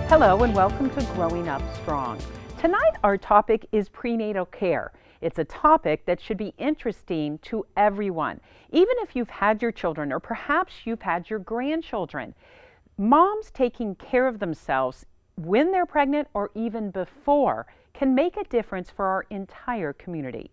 Hello and welcome to Growing Up Strong. Tonight our topic is prenatal care. It's a topic that should be interesting to everyone, even if you've had your children or perhaps you've had your grandchildren. Moms taking care of themselves when they're pregnant or even before can make a difference for our entire community.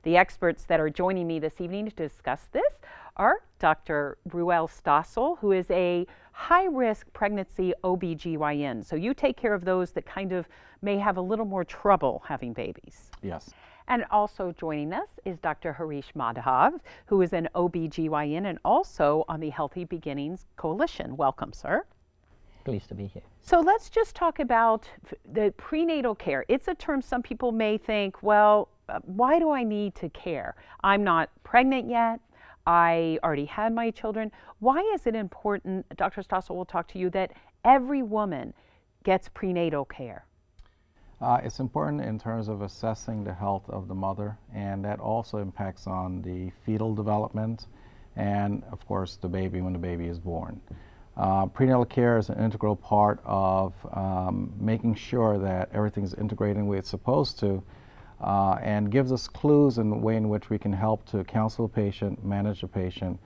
The experts that are joining me this evening to discuss this are Dr. Ruel Stossel, who is a high-risk pregnancy OBGYN. So you take care of those that kind of may have a little more trouble having babies. Yes. And also joining us is Dr. Harish Madhav, who is an OBGYN and also on the Healthy Beginnings Coalition. Welcome, sir. Pleased to be here. So let's just talk about the prenatal care. It's a term some people may think, well, why do I need to care? I'm not pregnant yet. I already had my children. Why is it important, Dr. Stossel will talk to you, that every woman gets prenatal care? It's important in terms of assessing the health of the mother, and that also impacts on the fetal development and, of course, the baby when the baby is born. Prenatal care is an integral part of making sure that everything's integrating the way it's supposed to, and gives us clues in the way in which we can help to counsel the patient, manage the patient.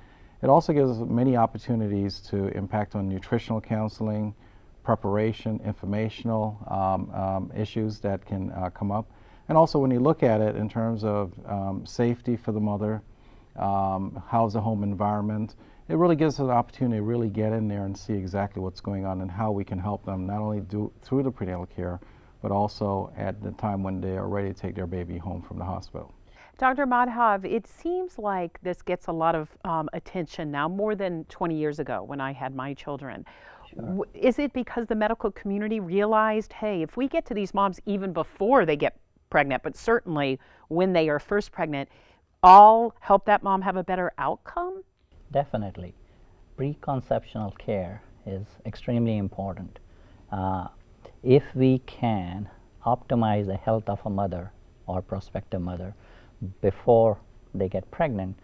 It also gives us many opportunities to impact on nutritional counseling, preparation, informational issues that can come up. And also when you look at it in terms of safety for the mother, how's the home environment, it really gives us an opportunity to really get in there and see exactly what's going on and how we can help them not only do through the prenatal care, but also at the time when they are ready to take their baby home from the hospital. Dr. Madhav, it seems like this gets a lot of attention now, more than 20 years ago when I had my children. Sure. Is it because the medical community realized, hey, if we get to these moms even before they get pregnant, but certainly when they are first pregnant, all help that mom have a better outcome? Definitely. Preconceptional care is extremely important. If we can optimize the health of a mother or prospective mother before they get pregnant,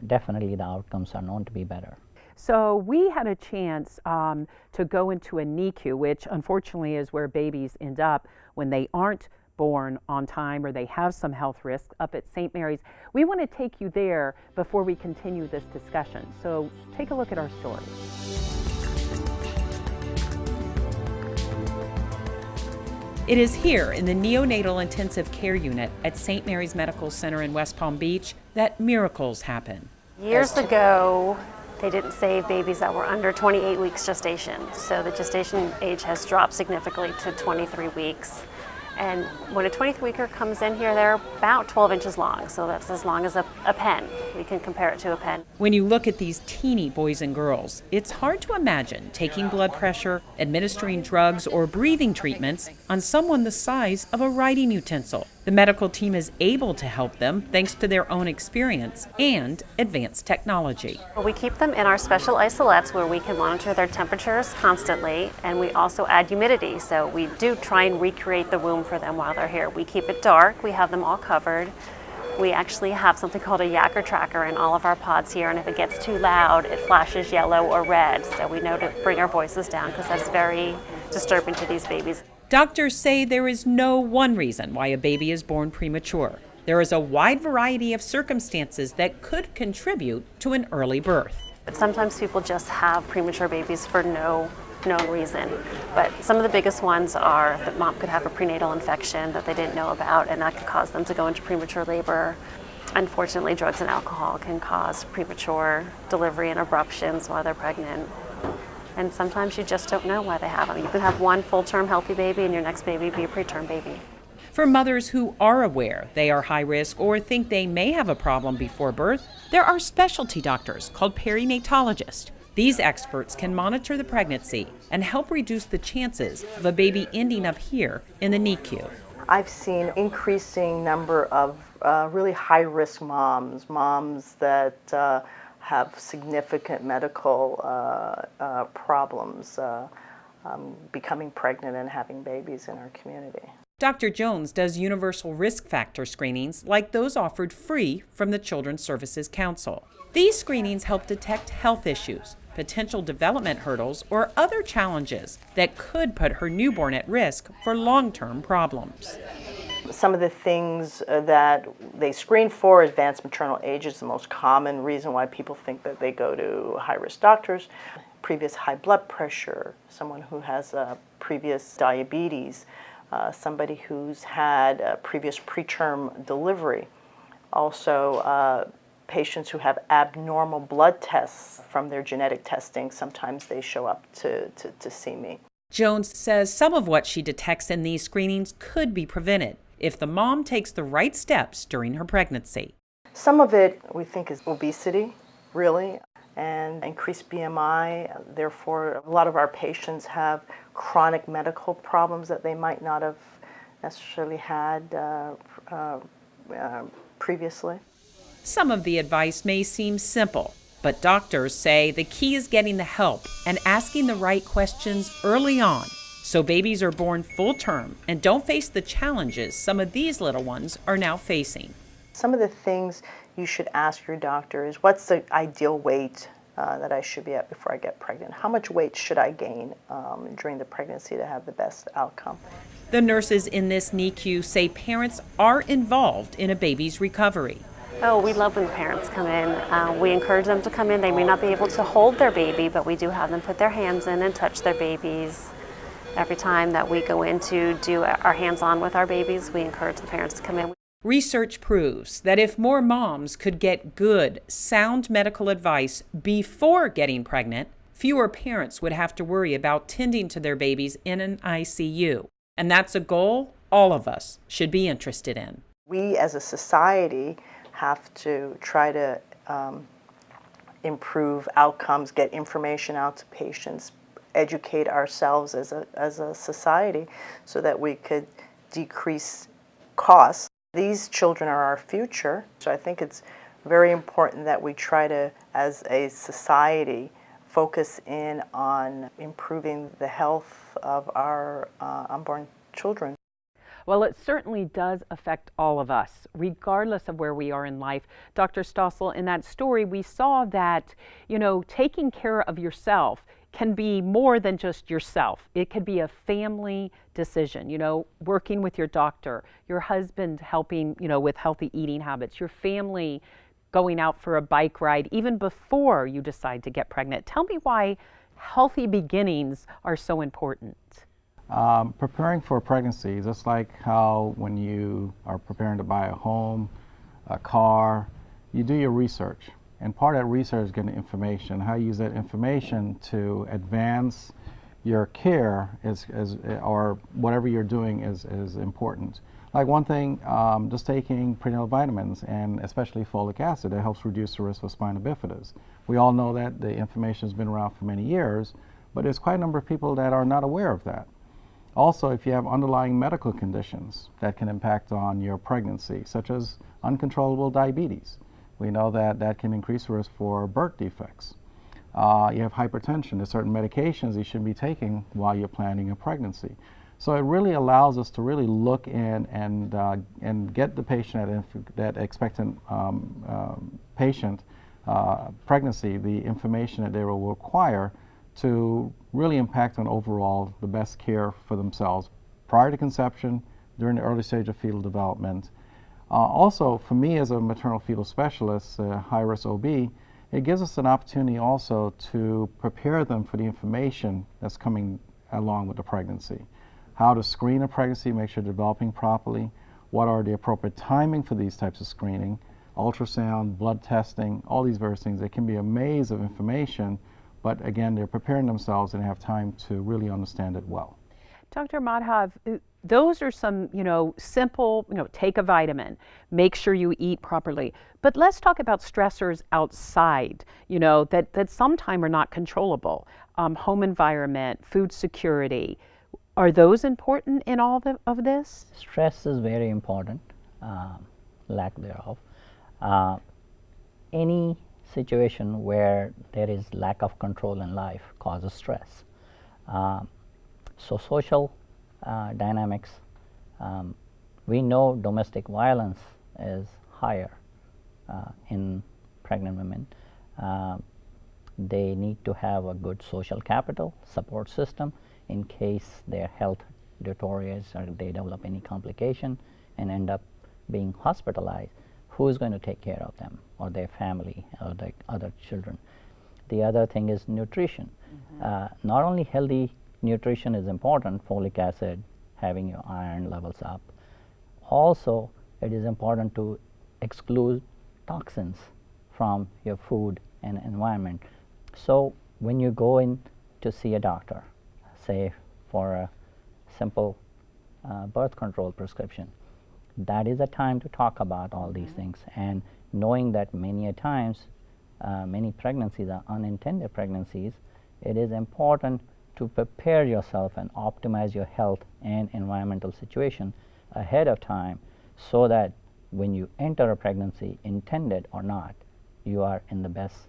definitely the outcomes are known to be better. So we had a chance to go into a NICU, which unfortunately is where babies end up when they aren't born on time or they have some health risks up at St. Mary's. We want to take you there before we continue this discussion. So take a look at our story. It is here in the neonatal intensive care unit at St. Mary's Medical Center in West Palm Beach that miracles happen. Years ago, they didn't save babies that were under 28 weeks gestation. So the gestation age has dropped significantly to 23 weeks. And when a 23-weeker comes in here, they're about 12 inches long. So that's as long as a pen. We can compare it to a pen. When you look at these teeny boys and girls, it's hard to imagine taking blood pressure, administering drugs, or breathing treatments on someone the size of a writing utensil. The medical team is able to help them thanks to their own experience and advanced technology. We keep them in our special isolettes where we can monitor their temperatures constantly, and we also add humidity. So we do try and recreate the womb for them while they're here. We keep it dark, we have them all covered. We actually have something called a yacker tracker in all of our pods here, and if it gets too loud, it flashes yellow or red. So we know to bring our voices down because that's very disturbing to these babies. Doctors say there is no one reason why a baby is born premature. There is a wide variety of circumstances that could contribute to an early birth. But sometimes people just have premature babies for no known reason. But some of the biggest ones are that mom could have a prenatal infection that they didn't know about, and that could cause them to go into premature labor. Unfortunately, drugs and alcohol can cause premature delivery and abruptions while they're pregnant. And sometimes you just don't know why they have them. You can have one full-term healthy baby and your next baby be a preterm baby. For mothers who are aware they are high risk or think they may have a problem before birth, there are specialty doctors called perinatologists. These experts can monitor the pregnancy and help reduce the chances of a baby ending up here in the NICU. I've seen increasing number of really high-risk moms that have significant medical problems becoming pregnant and having babies in our community. Dr. Jones does universal risk factor screenings like those offered free from the Children's Services Council. These screenings help detect health issues, potential development hurdles or other challenges that could put her newborn at risk for long-term problems. Some of the things that they screen for, advanced maternal age is the most common reason why people think that they go to high-risk doctors. Previous high blood pressure, someone who has previous diabetes, somebody who's had previous preterm delivery. Also, patients who have abnormal blood tests from their genetic testing, sometimes they show up to see me. Jones says some of what she detects in these screenings could be prevented if the mom takes the right steps during her pregnancy. Some of it we think is obesity, really, and increased BMI. Therefore, a lot of our patients have chronic medical problems that they might not have necessarily had previously. Some of the advice may seem simple, but doctors say the key is getting the help and asking the right questions early on so babies are born full term and don't face the challenges some of these little ones are now facing. Some of the things you should ask your doctor is, what's the ideal weight that I should be at before I get pregnant? How much weight should I gain during the pregnancy to have the best outcome? The nurses in this NICU say parents are involved in a baby's recovery. Oh, we love when parents come in. We encourage them to come in. They may not be able to hold their baby, but we do have them put their hands in and touch their babies. Every time that we go in to do our hands-on with our babies, we encourage the parents to come in. Research proves that if more moms could get good, sound medical advice before getting pregnant, fewer parents would have to worry about tending to their babies in an ICU. And that's a goal all of us should be interested in. We as a society have to try to improve outcomes, get information out to patients, educate ourselves as a society so that we could decrease costs. These children are our future, so I think it's very important that we try to, as a society, focus in on improving the health of our unborn children. Well, it certainly does affect all of us, regardless of where we are in life. Dr. Stossel, in that story, we saw that, taking care of yourself can be more than just yourself. It could be a family decision, working with your doctor, your husband helping, with healthy eating habits, your family going out for a bike ride, even before you decide to get pregnant. Tell me why healthy beginnings are so important. Preparing for a pregnancy, just like how when you are preparing to buy a home, a car, you do your research. And part of that research is getting information. How you use that information to advance your care or whatever you're doing is important. Like one thing, just taking prenatal vitamins and especially folic acid, that helps reduce the risk of spina bifida. We all know that the information has been around for many years, but there's quite a number of people that are not aware of that. Also, if you have underlying medical conditions that can impact on your pregnancy, such as uncontrollable diabetes, we know that that can increase the risk for birth defects. You have hypertension. There's certain medications you should be taking while you're planning a pregnancy. So it really allows us to really look in and get the patient, that expectant patient pregnancy, the information that they will require to really impact on overall the best care for themselves prior to conception, during the early stage of fetal development. Also, for me as a maternal fetal specialist, high-risk OB, it gives us an opportunity also to prepare them for the information that's coming along with the pregnancy. How to screen a pregnancy, make sure they're developing properly, what are the appropriate timing for these types of screening, ultrasound, blood testing, all these various things. It can be a maze of information, but again, they're preparing themselves and have time to really understand it well. Dr. Madhav, those are some, simple, take a vitamin, make sure you eat properly. But let's talk about stressors outside, that sometimes are not controllable. Home environment, food security. Are those important in all of this? Stress is very important, lack thereof. Any situation where there is lack of control in life causes stress. So social dynamics, we know domestic violence is higher in pregnant women. They need to have a good social capital support system in case their health deteriorates or they develop any complication and end up being hospitalized. Who is going to take care of them or their family or the other children? The other thing is nutrition. Not only healthy nutrition is important, folic acid, having your iron levels up, also it is important to exclude toxins from your food and environment. So when you go in to see a doctor, say for a simple birth control prescription, that is a time to talk about all these things, and knowing that many a times many pregnancies are unintended pregnancies, it is important to prepare yourself and optimize your health and environmental situation ahead of time, so that when you enter a pregnancy, intended or not, you are in the best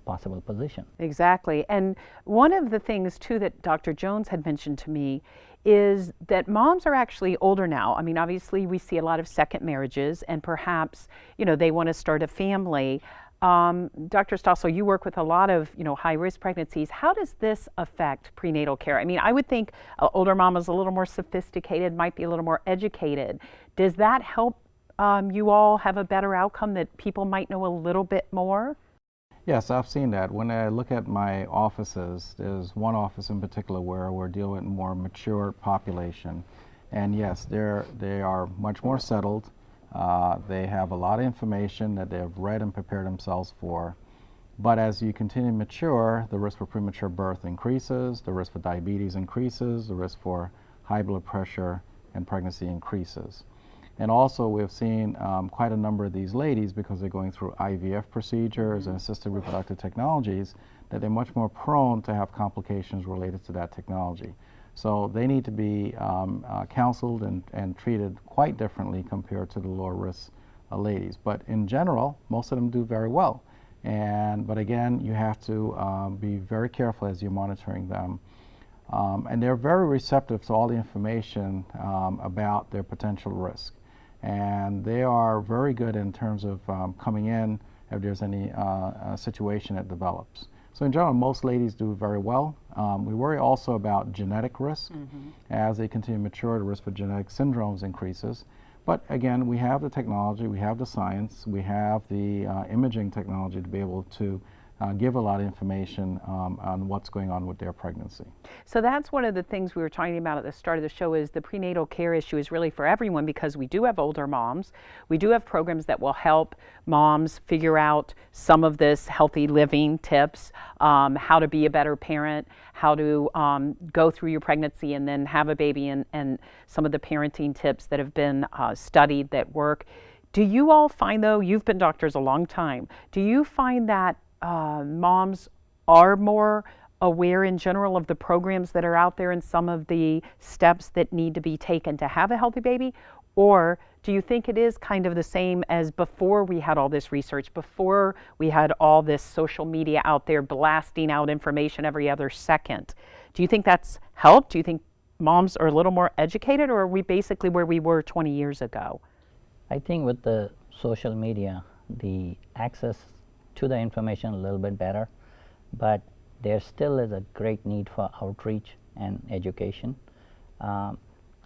possible position. Exactly. And one of the things too that Dr. Jones had mentioned to me is that moms are actually older now. I mean, obviously we see a lot of second marriages, and perhaps, you know, they want to start a family. Dr. Stossel, you work with a lot of, you know, high-risk pregnancies. How does this affect prenatal care? I mean, I would think an older mom is a little more sophisticated, might be a little more educated. Does that help you all have a better outcome, that people might know a little bit more? Yes, I've seen that. When I look at my offices, there's one office in particular where we're dealing with more mature population. And yes, they are much more settled. They have a lot of information that they've read and prepared themselves for. But as you continue to mature, the risk for premature birth increases, the risk for diabetes increases, the risk for high blood pressure and pregnancy increases. And also we've seen quite a number of these ladies, because they're going through IVF procedures and assisted reproductive technologies, that they're much more prone to have complications related to that technology. So they need to be counseled and treated quite differently compared to the lower risk ladies. But in general, most of them do very well. But again, you have to be very careful as you're monitoring them. And they're very receptive to all the information about their potential risk. And they are very good in terms of coming in if there's any situation that develops. So in general, most ladies do very well. We worry also about genetic risk. As they continue to mature, the risk for genetic syndromes increases. But again, we have the technology, we have the science, we have the imaging technology to be able to give a lot of information on what's going on with their pregnancy. So that's one of the things we were talking about at the start of the show, is the prenatal care issue is really for everyone, because we do have older moms. We do have programs that will help moms figure out some of this healthy living tips, how to be a better parent, how to go through your pregnancy and then have a baby, and some of the parenting tips that have been studied that work. Do you all find, though, you've been doctors a long time, do you find that moms are more aware in general of the programs that are out there and some of the steps that need to be taken to have a healthy baby? Or do you think it is kind of the same as before we had all this research, before we had all this social media out there blasting out information every other second? Do you think that's helped? Do you think moms are a little more educated, or are we basically where we were 20 years ago? I think with the social media, the access to the information a little bit better, but there still is a great need for outreach and education,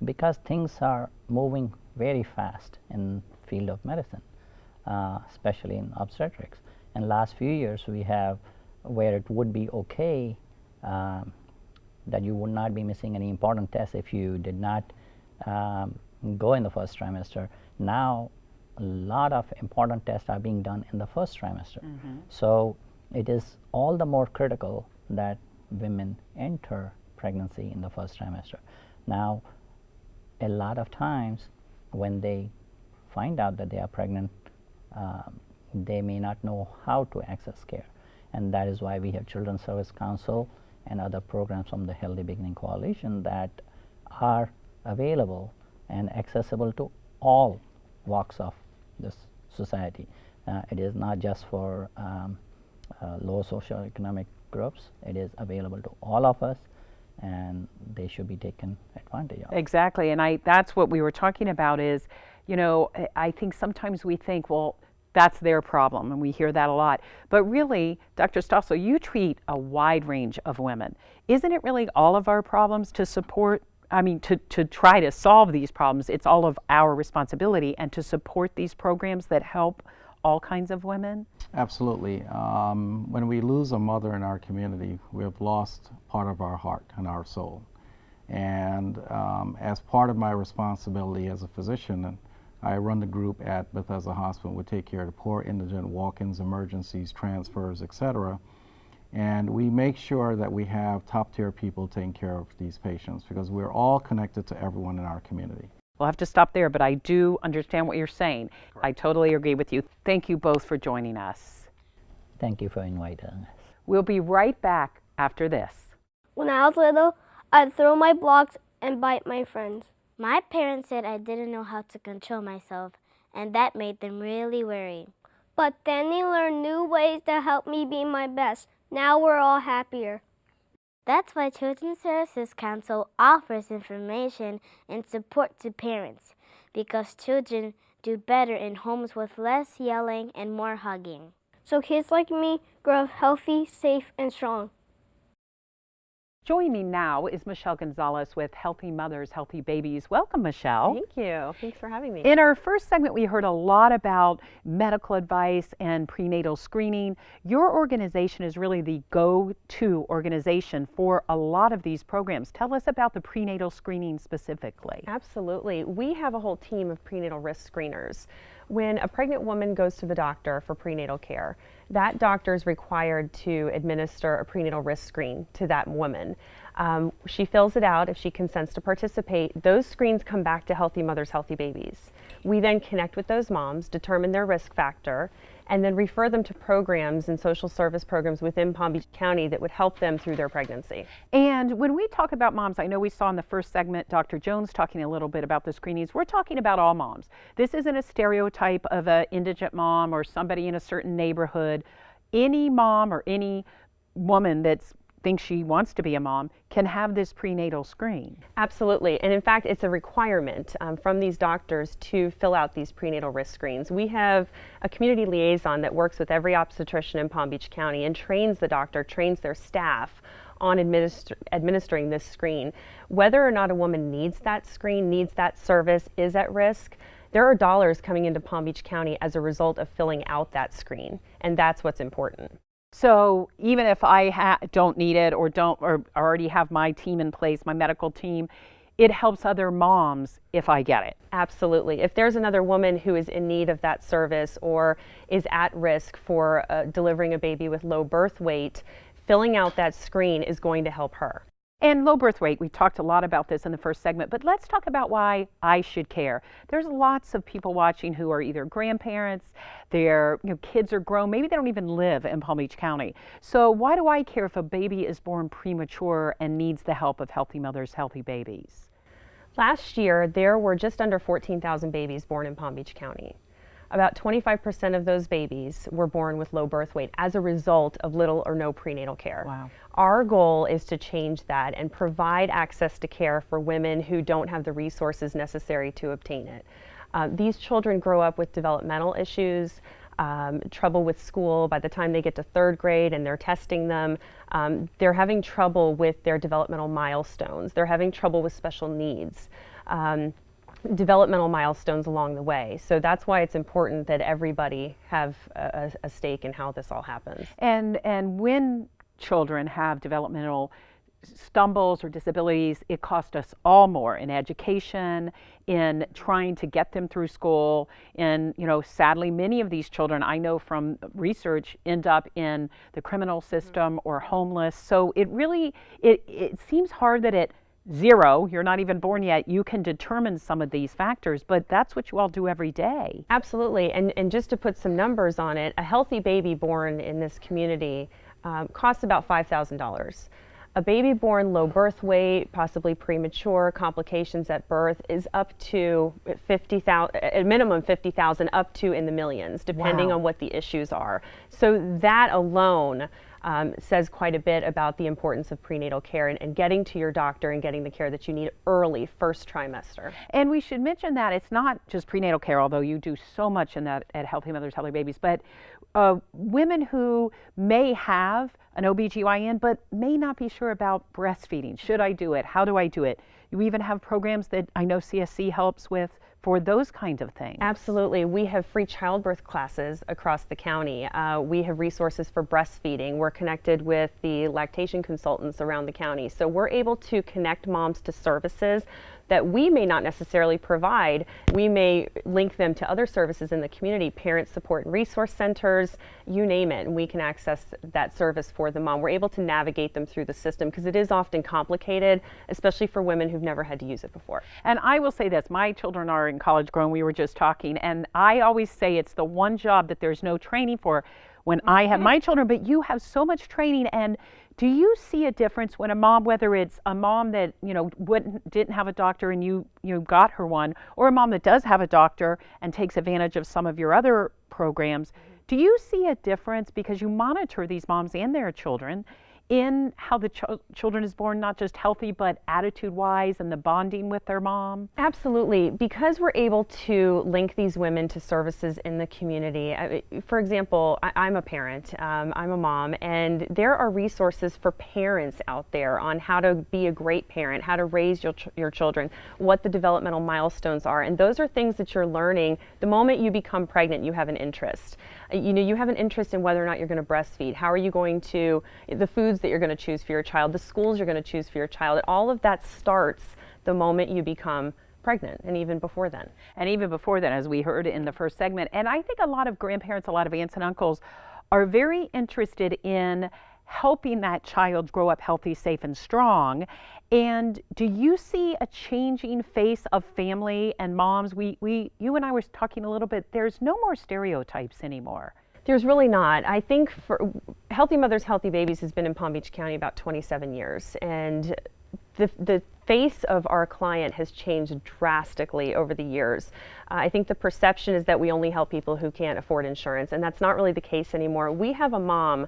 because things are moving very fast in field of medicine, especially in obstetrics. In last few years, we have where it would be okay that you would not be missing any important tests if you did not go in the first trimester. Now a lot of important tests are being done in the first trimester. So it is all the more critical that women enter pregnancy in the first trimester. Now, a lot of times when they find out that they are pregnant, they may not know how to access care. And that is why we have Children's Service Council and other programs from the Healthy Beginning Coalition that are available and accessible to all walks of this society. It is not just for low socioeconomic groups. It is available to all of us, and they should be taken advantage of. Exactly, and that's what we were talking about is, you know, I think sometimes we think, well, that's their problem, and we hear that a lot. But really, Dr. Stossel, you treat a wide range of women. Isn't it really all of our problems to support, to try to solve these problems? It's all of our responsibility, and to support these programs that help all kinds of women? Absolutely. When we lose a mother in our community, we have lost part of our heart and our soul. And as part of my responsibility as a physician, I run the group at Bethesda Hospital. We take care of the poor, indigent, walk-ins, emergencies, transfers, etc. And we make sure that we have top-tier people taking care of these patients, because we're all connected to everyone in our community. We'll have to stop there, but I do understand what you're saying. Correct. I totally agree with you. Thank you both for joining us. Thank you for inviting us. We'll be right back after this. When I was little, I'd throw my blocks and bite my friends. My parents said I didn't know how to control myself, and that made them really worry. But then they learned new ways to help me be my best. Now we're all happier. That's why Children's Services Council offers information and support to parents, because children do better in homes with less yelling and more hugging. So kids like me grow up healthy, safe, and strong. Joining me now is Michelle Gonzalez with Healthy Mothers, Healthy Babies. Welcome, Michelle. Thank you. Thanks for having me. In our first segment, we heard a lot about medical advice and prenatal screening. Your organization is really the go-to organization for a lot of these programs. Tell us about the prenatal screening specifically. Absolutely. We have a whole team of prenatal risk screeners. When a pregnant woman goes to the doctor for prenatal care, that doctor is required to administer a prenatal risk screen to that woman. She fills it out if she consents to participate. Those screens come back to Healthy Mothers, Healthy Babies. We then connect with those moms, determine their risk factor, and then refer them to programs and social service programs within Palm Beach County that would help them through their pregnancy. And when we talk about moms, I know we saw in the first segment Dr. Jones talking a little bit about the screenings. We're talking about all moms. This isn't a stereotype of an indigent mom or somebody in a certain neighborhood. Any mom or any woman that thinks she wants to be a mom can have this prenatal screen. Absolutely, and in fact it's a requirement from these doctors to fill out these prenatal risk screens. We have a community liaison that works with every obstetrician in Palm Beach County and trains the doctor, trains their staff on administering this screen. Whether or not a woman needs that screen, needs that service, is at risk, there are dollars coming into Palm Beach County as a result of filling out that screen, and that's what's important. So even if I don't need it or already have my team in place, my medical team, it helps other moms if I get it. Absolutely. If there's another woman who is in need of that service or is at risk for delivering a baby with low birth weight, filling out that screen is going to help her. And low birth weight, we talked a lot about this in the first segment, but let's talk about why I should care. There's lots of people watching who are either grandparents, their kids are grown, maybe they don't even live in Palm Beach County. So why do I care if a baby is born premature and needs the help of Healthy Mothers, Healthy Babies? Last year, there were just under 14,000 babies born in Palm Beach County. About 25% of those babies were born with low birth weight as a result of little or no prenatal care. Wow. Our goal is to change that and provide access to care for women who don't have the resources necessary to obtain it. These children grow up with developmental issues, trouble with school. By the time they get to third grade and they're testing them, they're having trouble with their developmental milestones. They're having trouble with special needs. Developmental milestones along the way. So that's why it's important that everybody have a stake in how this all happens. And when children have developmental stumbles or disabilities, it costs us all more in education, in trying to get them through school. And sadly, many of these children, I know from research, end up in the criminal system or homeless. So it really, it seems hard that at 0, you're not even born yet, you can determine some of these factors, but that's what you all do every day. Absolutely, and just to put some numbers on it, a healthy baby born in this community costs about $5,000. A baby born low birth weight, possibly premature, complications at birth, is up to $50,000, at minimum $50,000, up to in the millions, depending Wow. on what the issues are. So that alone says quite a bit about the importance of prenatal care and getting to your doctor and getting the care that you need early, first trimester. And we should mention that it's not just prenatal care, although you do so much in that at Healthy Mothers, Healthy Babies, but women who may have an OBGYN but may not be sure about breastfeeding. Should I do it? How do I do it? You even have programs that I know CSC helps with for those kinds of things. Absolutely. We have free childbirth classes across the county. We have resources for breastfeeding. We're connected with the lactation consultants around the county. So we're able to connect moms to services that we may not necessarily provide. We may link them to other services in the community, parent support and resource centers, you name it, and we can access that service for the mom. We're able to navigate them through the system because it is often complicated, especially for women who've never had to use it before. And I will say this, my children are in college grown, we were just talking, and I always say it's the one job that there's no training for when I had my children, but you have so much training. And do you see a difference when a mom, whether it's a mom that didn't have a doctor and you got her one, or a mom that does have a doctor and takes advantage of some of your other programs, do you see a difference because you monitor these moms and their children in how the children is born, not just healthy, but attitude-wise and the bonding with their mom? Absolutely. Because we're able to link these women to services in the community. For example, I'm a parent, I'm a mom, and there are resources for parents out there on how to be a great parent, how to raise your children, what the developmental milestones are. And those are things that you're learning the moment you become pregnant. You have an interest. You have an interest in whether or not you're going to breastfeed. How are you going to, the foods that you're going to choose for your child, the schools you're going to choose for your child. All of that starts the moment you become pregnant, and even before then. And even before then, as we heard in the first segment. And I think a lot of grandparents, a lot of aunts and uncles are very interested in helping that child grow up healthy, safe, and strong. And do you see a changing face of family and moms? You and I were talking a little bit, there's no more stereotypes anymore. There's really not. I think for Healthy Mothers, Healthy Babies has been in Palm Beach County about 27 years. And the face of our client has changed drastically over the years. I think the perception is that we only help people who can't afford insurance, and that's not really the case anymore. We have a mom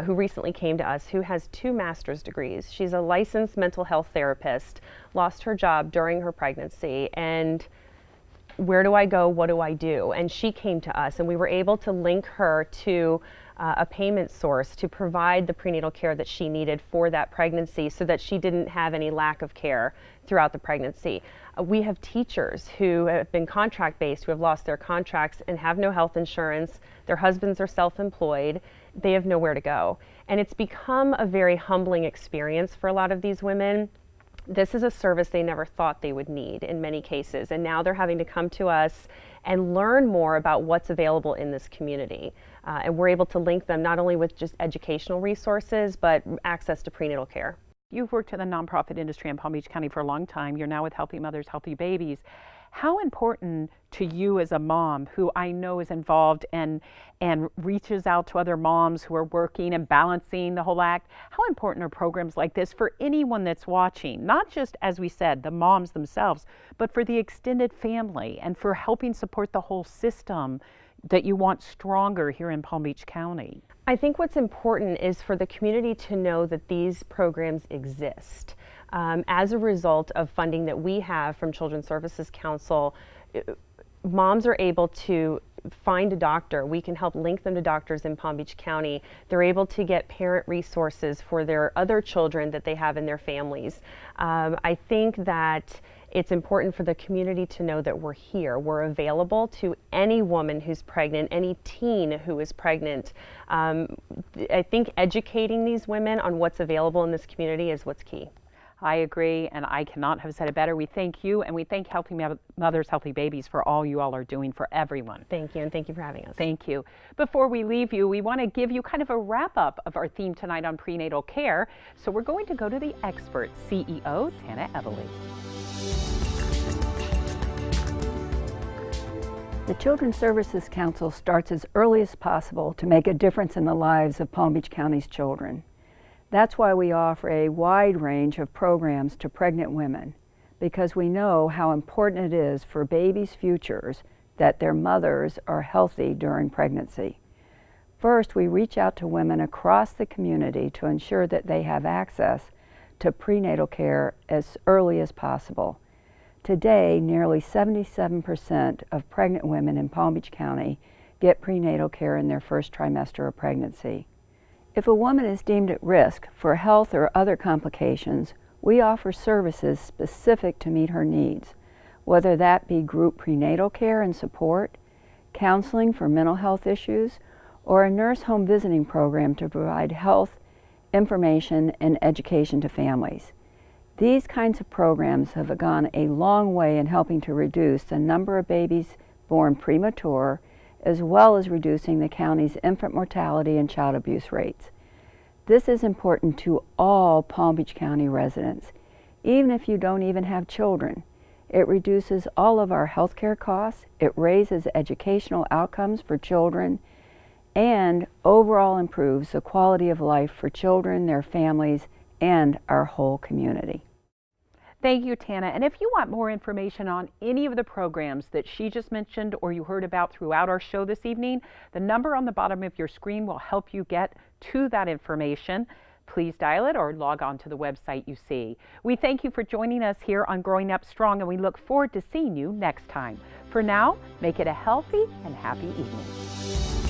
who recently came to us who has 2 master's degrees. She's a licensed mental health therapist, lost her job during her pregnancy, and where do I go? What do I do? And she came to us, and we were able to link her to a payment source to provide the prenatal care that she needed for that pregnancy so that she didn't have any lack of care throughout the pregnancy. We have teachers who have been contract-based, who have lost their contracts and have no health insurance. Their husbands are self-employed. They have nowhere to go. And it's become a very humbling experience for a lot of these women. This is a service they never thought they would need in many cases, and now they're having to come to us and learn more about what's available in this community. And we're able to link them not only with just educational resources, but access to prenatal care. You've worked in the nonprofit industry in Palm Beach County for a long time. You're now with Healthy Mothers, Healthy Babies. How important to you as a mom who I know is involved and reaches out to other moms who are working and balancing the whole act, how important are programs like this for anyone that's watching? Not just, as we said, the moms themselves, but for the extended family and for helping support the whole system that you want stronger here in Palm Beach County? I think what's important is for the community to know that these programs exist. As a result of funding that we have from Children's Services Council, moms are able to find a doctor. We can help link them to doctors in Palm Beach County. They're able to get parent resources for their other children that they have in their families. I think that it's important for the community to know that we're here. We're available to any woman who's pregnant, any teen who is pregnant. I think educating these women on what's available in this community is what's key. I agree, and I cannot have said it better. We thank you, and we thank Healthy Mothers, Healthy Babies for all you all are doing for everyone. Thank you, and thank you for having us. Thank you. Before we leave you, we want to give you kind of a wrap-up of our theme tonight on prenatal care. So we're going to go to the expert, CEO Tana Everly. The Children's Services Council starts as early as possible to make a difference in the lives of Palm Beach County's children. That's why we offer a wide range of programs to pregnant women, because we know how important it is for babies' futures that their mothers are healthy during pregnancy. First, we reach out to women across the community to ensure that they have access to prenatal care as early as possible. Today, nearly 77% of pregnant women in Palm Beach County get prenatal care in their first trimester of pregnancy. If a woman is deemed at risk for health or other complications, we offer services specific to meet her needs, whether that be group prenatal care and support, counseling for mental health issues, or a nurse home visiting program to provide health, information, and education to families. These kinds of programs have gone a long way in helping to reduce the number of babies born premature, as well as reducing the county's infant mortality and child abuse rates. This is important to all Palm Beach County residents, even if you don't even have children. It reduces all of our health care costs, it raises educational outcomes for children, and overall improves the quality of life for children, their families, and our whole community. Thank you, Tana. And if you want more information on any of the programs that she just mentioned or you heard about throughout our show this evening, the number on the bottom of your screen will help you get to that information. Please dial it or log on to the website you see. We thank you for joining us here on Growing Up Strong, and we look forward to seeing you next time. For now, make it a healthy and happy evening.